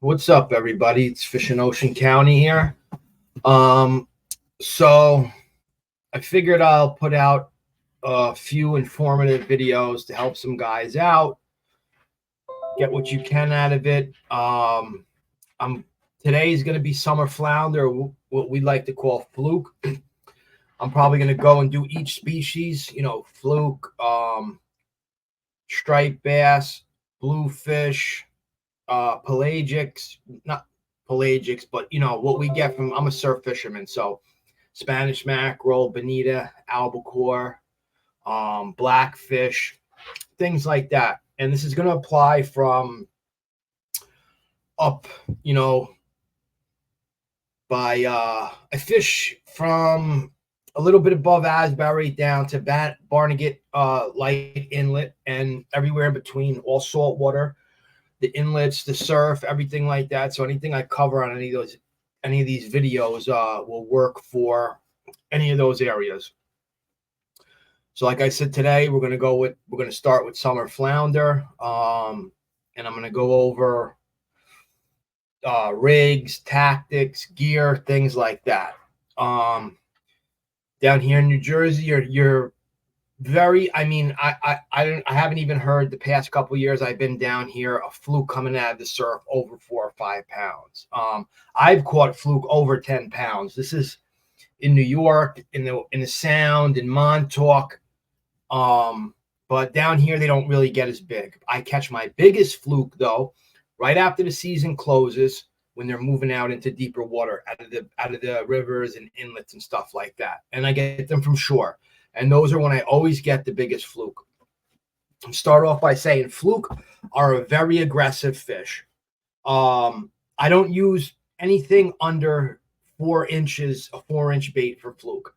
What's up, everybody? It's Fishing Ocean County here. So I figured I'll put out a few informative videos to help some guys out, get what you can out of it. Today's going to be summer flounder, what we like to call fluke. I'm probably going to go and do each species, fluke, striped bass, bluefish, pelagics, not pelagics, but what we get from, I'm a surf fisherman, so Spanish mackerel, bonita, albacore, blackfish, things like that. And this is going to apply from up, by I fish from a little bit above Asbury down to Barnagett Light Inlet, and everywhere in between, all salt water, the inlets, the surf, everything like that. So anything I cover on any of these videos will work for any of those areas. So like I said, today we're going to start with summer flounder, and I'm going to go over rigs, tactics, gear, things like that. Down here in New Jersey, you're very, I haven't even heard the past couple of years I've been down here a fluke coming out of the surf over 4 or 5 pounds. I've caught fluke over 10 pounds. This is in New York, in the Sound, in Montauk. But down here they don't really get as big. I catch my biggest fluke though right after the season closes, when they're moving out into deeper water, out of the rivers and inlets and stuff like that. And I get them from shore. And those are when I always get the biggest fluke. Start off by saying fluke are a very aggressive fish. I don't use anything under 4 inches, a 4-inch bait for fluke.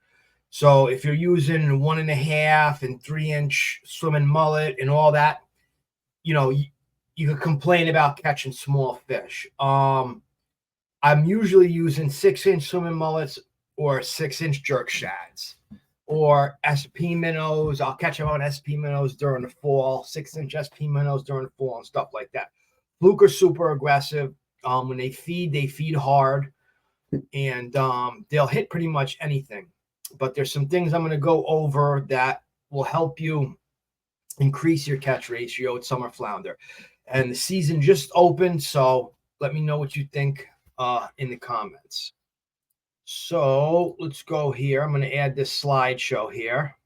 So if you're using 1.5 and 3-inch swimming mullet and all that, you could complain about catching small fish. I'm usually using 6-inch swimming mullets or 6-inch jerk shads or SP minnows. I'll catch them on SP minnows during the fall, 6-inch SP minnows during the fall and stuff like that. Fluke are super aggressive. When they feed hard, and they'll hit pretty much anything. But there's some things I'm going to go over that will help you increase your catch ratio with summer flounder. And the season just opened, so let me know what you think in the comments. So let's go here. I'm going to add this slideshow here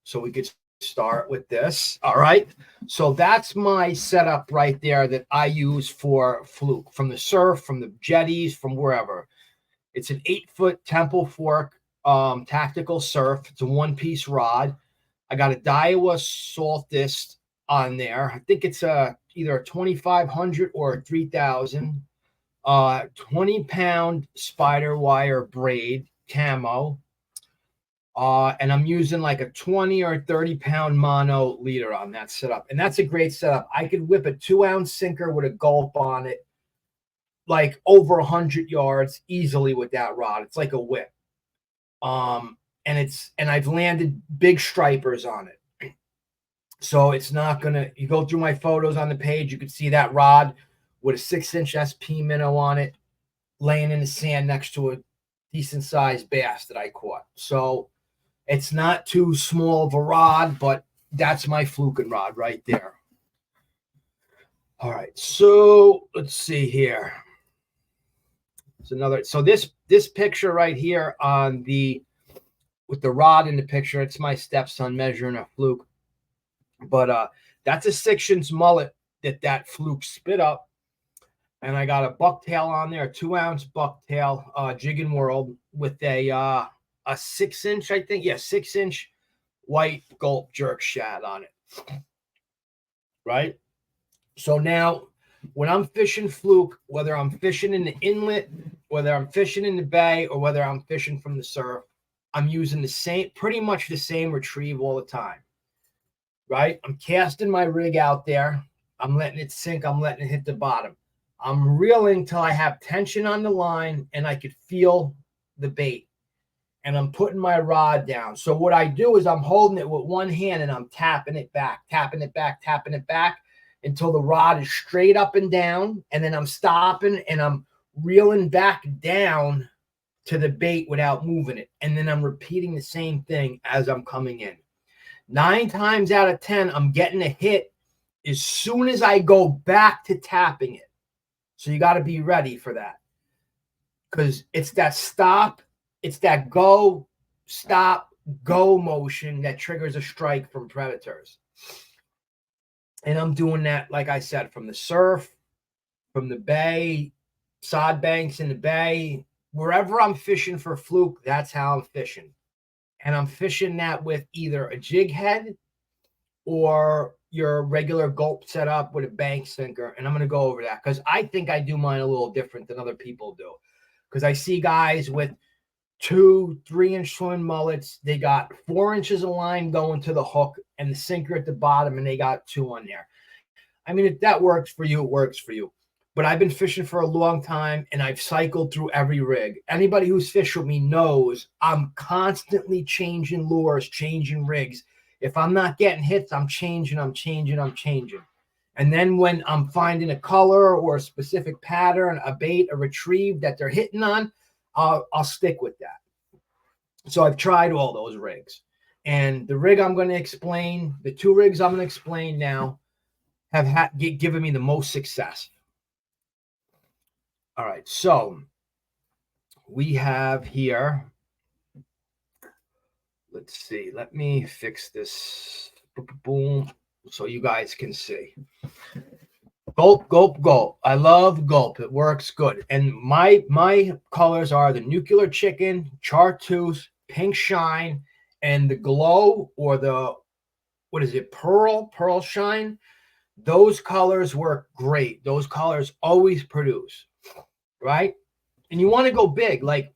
so we could start with this. All right. So that's my setup right there that I use for fluke, from the surf, from the jetties, from wherever. It's an 8-foot Temple Fork tactical surf. It's a 1-piece rod. I got a Daiwa Saltist on there. I think it's either a 2,500 or a 3,000. 20-pound spider wire braid camo. And I'm using like a 20 or 30-pound mono leader on that setup. And that's a great setup. I could whip a 2-ounce sinker with a gulp on it, like over 100 yards easily with that rod. It's like a whip. And I've landed big stripers on it. So it's not gonna, you go through my photos on the page, you can see that rod with a 6-inch SP minnow on it, laying in the sand next to a decent sized bass that I caught. So it's not too small of a rod, but that's my fluking rod right there. All right, so let's see here. So this picture right here with the rod in the picture, it's my stepson measuring a fluke. But that's a 6-inch mullet that fluke spit up. And I got a bucktail on there, a 2-ounce bucktail, Jigging World, with a 6-inch, I think. Yeah, 6-inch white gulp jerk shad on it. Right? So now when I'm fishing fluke, whether I'm fishing in the inlet, whether I'm fishing in the bay, or whether I'm fishing from the surf, I'm using pretty much the same retrieve all the time. Right? I'm casting my rig out there. I'm letting it sink. I'm letting it hit the bottom. I'm reeling till I have tension on the line and I could feel the bait. And I'm putting my rod down. So what I do is I'm holding it with one hand and I'm tapping it back until the rod is straight up and down, and then I'm stopping and I'm reeling back down to the bait without moving it. And then I'm repeating the same thing as I'm coming in. 9 times out of 10, I'm getting a hit as soon as I go back to tapping it. So you got to be ready for that, because it's that stop, it's that go, stop, go motion that triggers a strike from predators. And I'm doing that, like I said, from the surf, from the bay, sod banks in the bay, wherever I'm fishing for fluke, that's how I'm fishing. And I'm fishing that with either a jig head or your regular gulp setup with a bank sinker. And I'm going to go over that because I think I do mine a little different than other people do. Because I see guys with 2-3 inch swimming mullets, they got 4 inches of line going to the hook and the sinker at the bottom, and they got 2 on there. I mean, if that works for you, it works for you. But I've been fishing for a long time, and I've cycled through every rig. Anybody who's fished with me knows I'm constantly changing lures, changing rigs. If I'm not getting hits, I'm changing. And then when I'm finding a color or a specific pattern, a bait, a retrieve that they're hitting on, I'll stick with that. So I've tried all those rigs. And the rig I'm going to explain, the 2 rigs I'm going to explain now, have given me the most success. All right, so we have here, let's see, let me fix this, boom, so you guys can see. Gulp, gulp, gulp. I love gulp. It works good. And my colors are the nuclear chicken, chartreuse, pink shine, and the glow, or the, what is it, pearl shine. Those colors work great. Those colors always produce, right? And you want to go big. Like,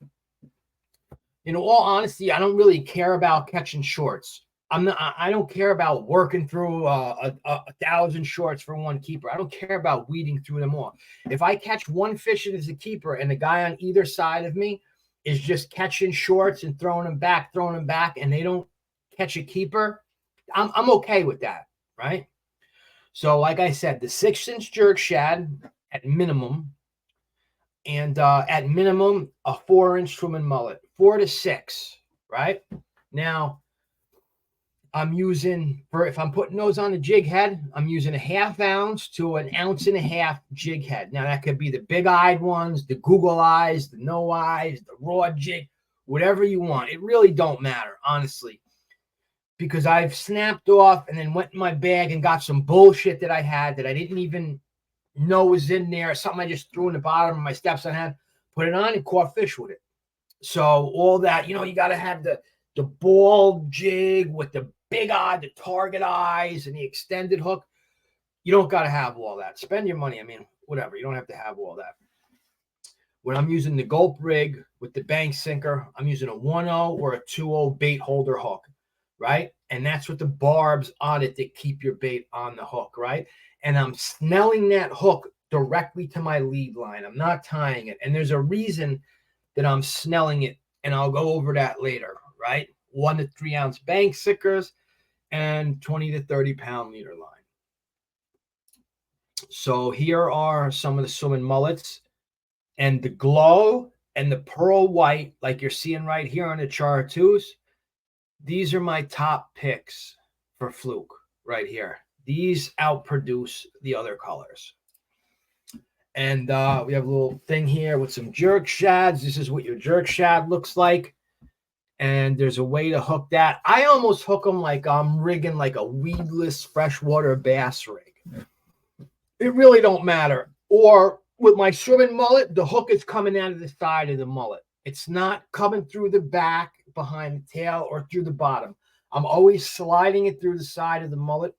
in all honesty, I don't really care about catching shorts. I don't care about working through a 1,000 shorts for one keeper. I don't care about weeding through them all. If I catch one fish as a keeper and the guy on either side of me is just catching shorts and throwing them back, and they don't catch a keeper, I'm okay with that, right? So, like I said, the 6-inch jerk shad at minimum, and at minimum a 4-inch swimming mullet, 4 to 6, right? Now, I'm using, if I'm putting those on a jig head, I'm using a 1/2 ounce to 1.5 ounces jig head. Now, that could be the big-eyed ones, the Google eyes, the no eyes, the raw jig, whatever you want. It really don't matter, honestly, because I've snapped off and then went in my bag and got some bullshit that I had that I didn't even know was in there, something I just threw in the bottom of my steps I had, put it on and caught fish with it. So all that, you got to have the ball jig with the big eye, the target eyes, and the extended hook. You don't got to have all that. Spend your money. I mean, whatever. You don't have to have all that. When I'm using the gulp rig with the bank sinker, I'm using a 1.0 or a 2.0 bait holder hook, right? And that's with the barbs on it that keep your bait on the hook, right? And I'm snelling that hook directly to my lead line. I'm not tying it. And there's a reason that I'm snelling it, and I'll go over that later, right? 1 to 3 ounce bank sinkers and 20 to 30 pound leader line. So here are some of the swimming mullets, and the glow and the pearl white, like you're seeing right here on the chartreuse. These are my top picks for fluke right here. These outproduce the other colors. And we have a little thing here with some jerk shads. This is what your jerk shad looks like. And there's a way to hook that. I almost hook them like I'm rigging like a weedless freshwater bass rig. It really don't matter. Or with my swimming mullet, the hook is coming out of the side of the mullet. It's not coming through the back, behind the tail, or through the bottom. I'm always sliding it through the side of the mullet,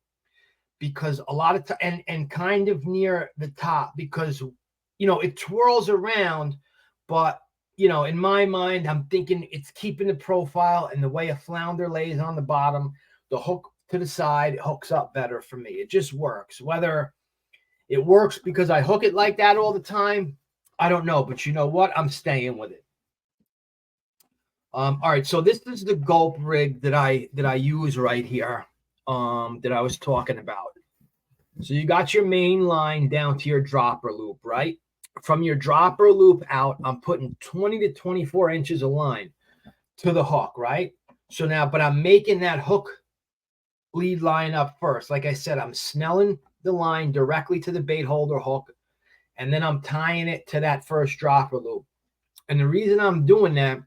because a lot of time, and kind of near the top, because it twirls around, but in my mind, I'm thinking it's keeping the profile, and the way a flounder lays on the bottom, the hook to the side hooks up better for me. It just works. Whether it works because I hook it like that all the time, I don't know, but you know what? I'm staying with it. All right, so this is the gulp rig that I use right here, that I was talking about. So you got your main line down to your dropper loop, right? From your dropper loop out, I'm putting 20 to 24 inches of line to the hook, right? So now, but I'm making that hook lead line up first. Like I said, I'm snelling the line directly to the bait holder hook, and then I'm tying it to that first dropper loop. And the reason I'm doing that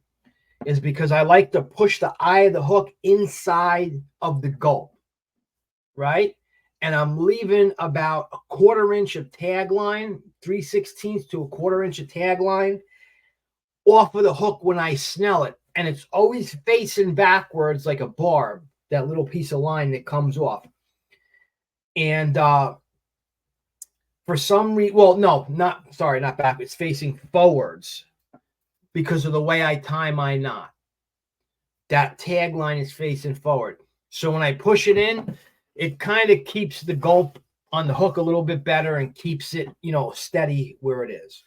is because I like to push the eye of the hook inside of the gulp, right? And I'm leaving about a 1/4 inch of tag line, 3/16 to a 1/4 inch of tag line off of the hook when I snell it. And it's always facing backwards like a barb, that little piece of line that comes off. And for some reason, well, no, not backwards, it's facing forwards because of the way I tie my knot. That tag line is facing forward. So when I push it in, it kind of keeps the gulp on the hook a little bit better and keeps it, steady where it is.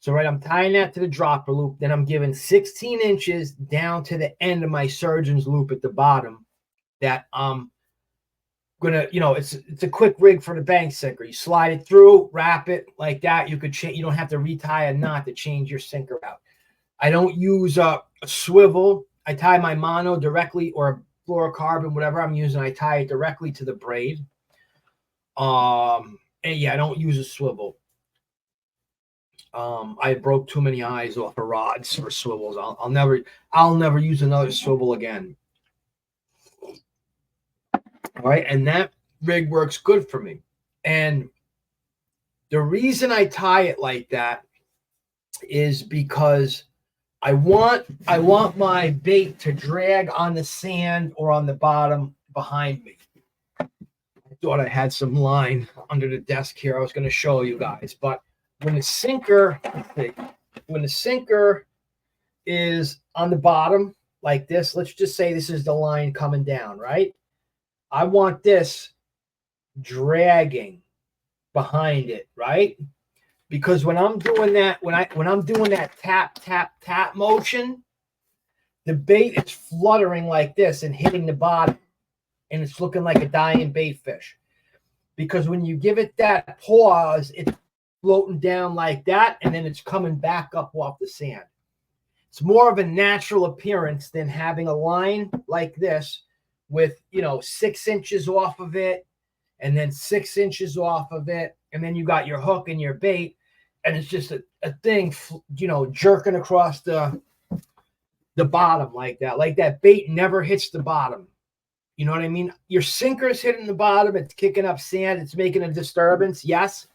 So, right, I'm tying that to the dropper loop. Then I'm giving 16 inches down to the end of my surgeon's loop at the bottom that I'm going to, it's a quick rig for the bank sinker. You slide it through, wrap it like that. You don't have to retie a knot to change your sinker out. I don't use a swivel. I tie my mono directly, or fluorocarbon, whatever I'm using. I tie it directly to the braid. And yeah, I don't use a swivel. I broke too many eyes off of rods for swivels. I'll never use another swivel again. All right, and that rig works good for me. And the reason I tie it like that is because I want my bait to drag on the sand or on the bottom behind me. I thought I had some line under the desk here I was going to show you guys, but when the sinker is on the bottom like this, let's just say this is the line coming down, right? I want this dragging behind it, right? Because when I'm doing that, when I'm doing that tap, tap, tap motion, the bait is fluttering like this and hitting the bottom, and it's looking like a dying bait fish. Because when you give it that pause, it's floating down like that, and then it's coming back up off the sand. It's more of a natural appearance than having a line like this with, 6 inches off of it, and then 6 inches off of it, and then you got your hook and your bait, and it's just a thing, jerking across the bottom like that. Like that bait never hits the bottom. You know what I mean? Your sinker's hitting the bottom. It's kicking up sand. It's making a disturbance. Yes.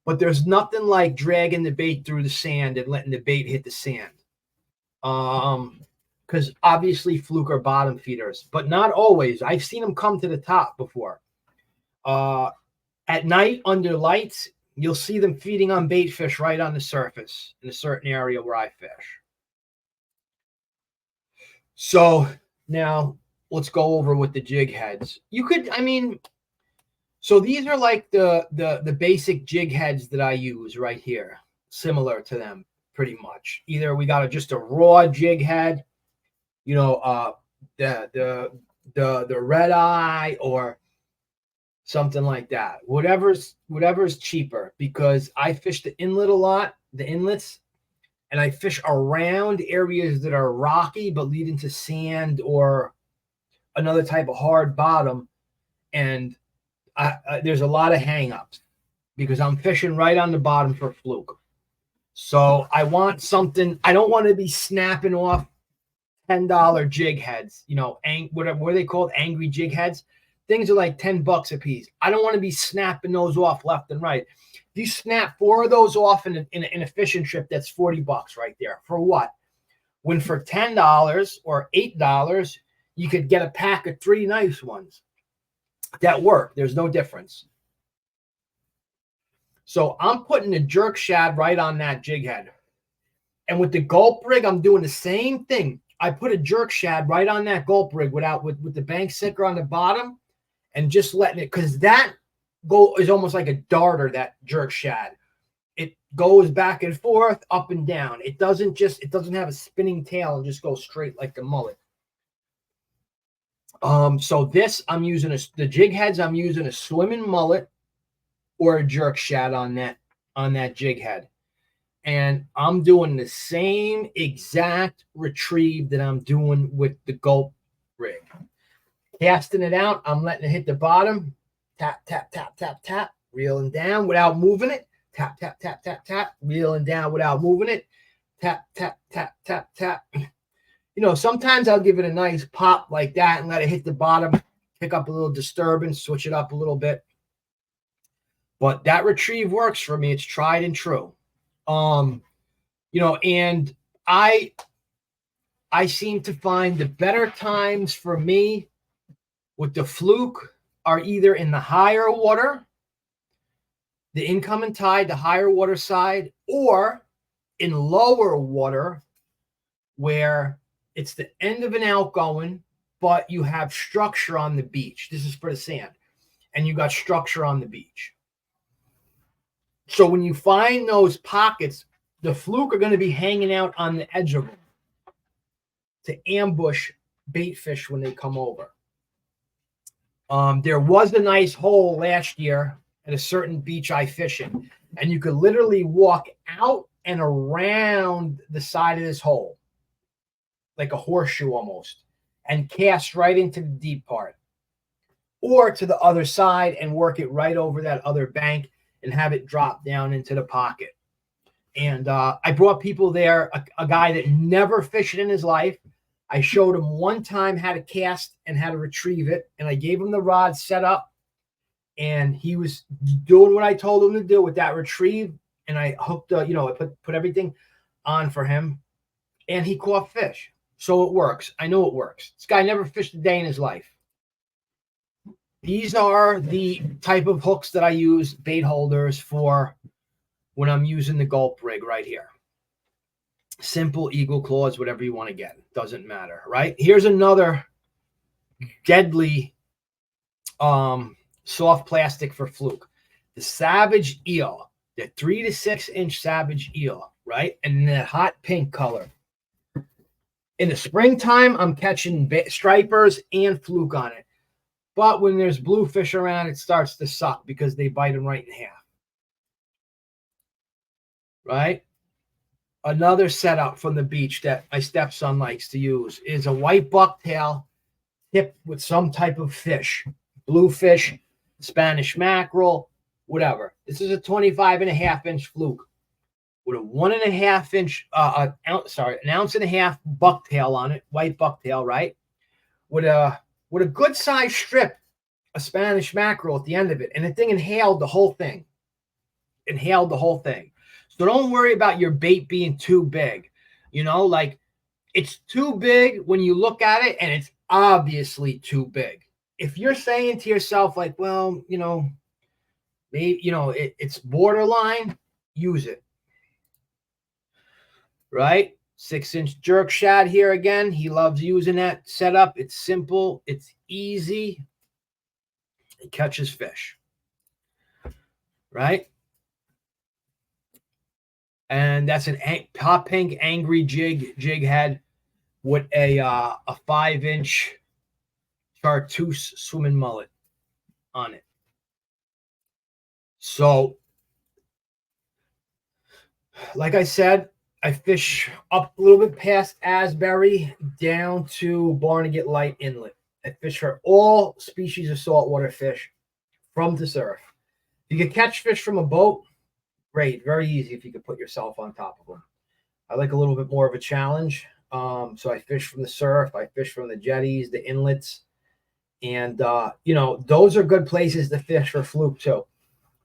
But there's nothing like dragging the bait through the sand and letting the bait hit the sand. Because obviously fluke are bottom feeders, but not always. I've seen them come to the top before. At night under lights, you'll see them feeding on bait fish right on the surface in a certain area where I fish. So now let's go over with the jig heads. So these are like the basic jig heads that I use right here, similar to them pretty much. Either we got just a raw jig head, the red eye or something like that. Whatever's cheaper, because I fish the inlet a lot, the inlets, and I fish around areas that are rocky but lead into sand or another type of hard bottom, and there's a lot of hang-ups because I'm fishing right on the bottom for fluke. So I want something. I don't want to be snapping off $10 jig heads. What are they called? Angry jig heads. Things are like $10 a piece. I don't want to be snapping those off left and right. If you snap 4 of those off in a fishing trip, that's $40 right there. For what? When for $10 or $8, you could get a pack of 3 nice ones that work. There's no difference. So I'm putting a jerk shad right on that jig head. And with the gulp rig, I'm doing the same thing. I put a jerk shad right on that gulp rig with the bank sinker on the bottom and just letting it, because that is almost like a darter, that jerk shad. It goes back and forth, up and down. It doesn't have a spinning tail and just go straight like the mullet. So this, I'm using the jig heads. I'm using a swimming mullet or a jerk shad on that jig head, and I'm doing the same exact retrieve that I'm doing with the gulp rig. Casting it out, I'm letting it hit the bottom. Tap, tap, tap, tap, tap, reeling down without moving it. Tap, tap, tap, tap, tap, reeling down without moving it. Tap, tap, tap, tap, tap. Sometimes I'll give it a nice pop like that and let it hit the bottom, pick up a little disturbance, switch it up a little bit. But that retrieve works for me. It's tried and true. And I seem to find the better times for me with the fluke are either in the higher water, the incoming tide, the higher water side, or in lower water where it's the end of an outgoing, but you have structure on the beach. This is for the sand. And you got structure on the beach. So when you find those pockets, the fluke are going to be hanging out on the edge of them to ambush bait fish when they come over. There was a nice hole last year at a certain beach I fish in, and you could literally walk out and around the side of this hole, like a horseshoe almost, and cast right into the deep part, or to the other side and work it right over that other bank and have it drop down into the pocket. And I brought people there, a guy that never fished in his life. I showed him one time how to cast and how to retrieve it, and I gave him the rod set up, and he was doing what I told him to do with that retrieve, and I hooked, I put everything on for him, and he caught fish. So it works. I know it works. This guy never fished a day in his life. These are the type of hooks that I use, bait holders, for when I'm using the gulp rig right here. Simple eagle claws, whatever you want to get. Doesn't matter, right? Here's another deadly soft plastic for fluke. The Savage Eel, the 3 to 6 inch Savage Eel, right? And that hot pink color. In the springtime, I'm catching stripers and fluke on it. But when there's bluefish around, it starts to suck because they bite them right in half. Right? Another setup from the beach that my stepson likes to use is a white bucktail tipped with some type of fish, bluefish, Spanish mackerel, whatever. This is a 25.5-inch fluke with a 1.5 inch, an ounce and a half bucktail on it, white bucktail, right? With a good sized strip of Spanish mackerel at the end of it, and the thing inhaled the whole thing. So don't worry about your bait being too big. Like it's too big when you look at it, and it's obviously too big. If you're saying to yourself, like, well, maybe, it's borderline, use it. Right? 6-inch jerk shad here again. He loves using that setup. It's simple. It's easy. It catches fish. Right? And that's an hot pink angry jig head with a 5-inch chartreuse swimming mullet on it. So, like I said, I fish up a little bit past Asbury down to Barnagett Light Inlet. I fish for all species of saltwater fish from the surf. You can catch fish from a boat. Great, very easy if you could put yourself on top of them. I like a little bit more of a challenge. So I fish from the surf. I fish from the jetties, the inlets. And, those are good places to fish for fluke too.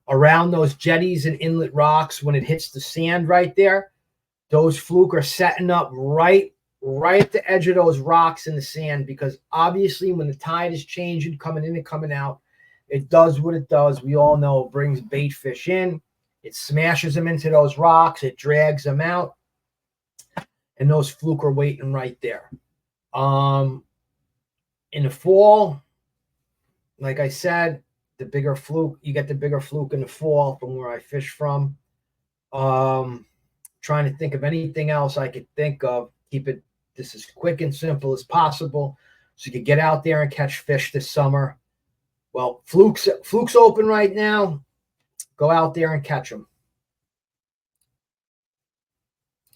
Around those jetties and inlet rocks, when it hits the sand right there, those fluke are setting up right at the edge of those rocks in the sand, because obviously when the tide is changing, coming in and coming out, it does what it does. We all know it brings bait fish in. It smashes them into those rocks. It drags them out. And those fluke are waiting right there. In the fall, like I said, the bigger fluke, you get the bigger fluke in the fall from where I fish from. Trying to think of anything else I could think of. Keep it this as quick and simple as possible. so you could get out there and catch fish this summer. Well, Fluke's open right now. Go out there and catch them.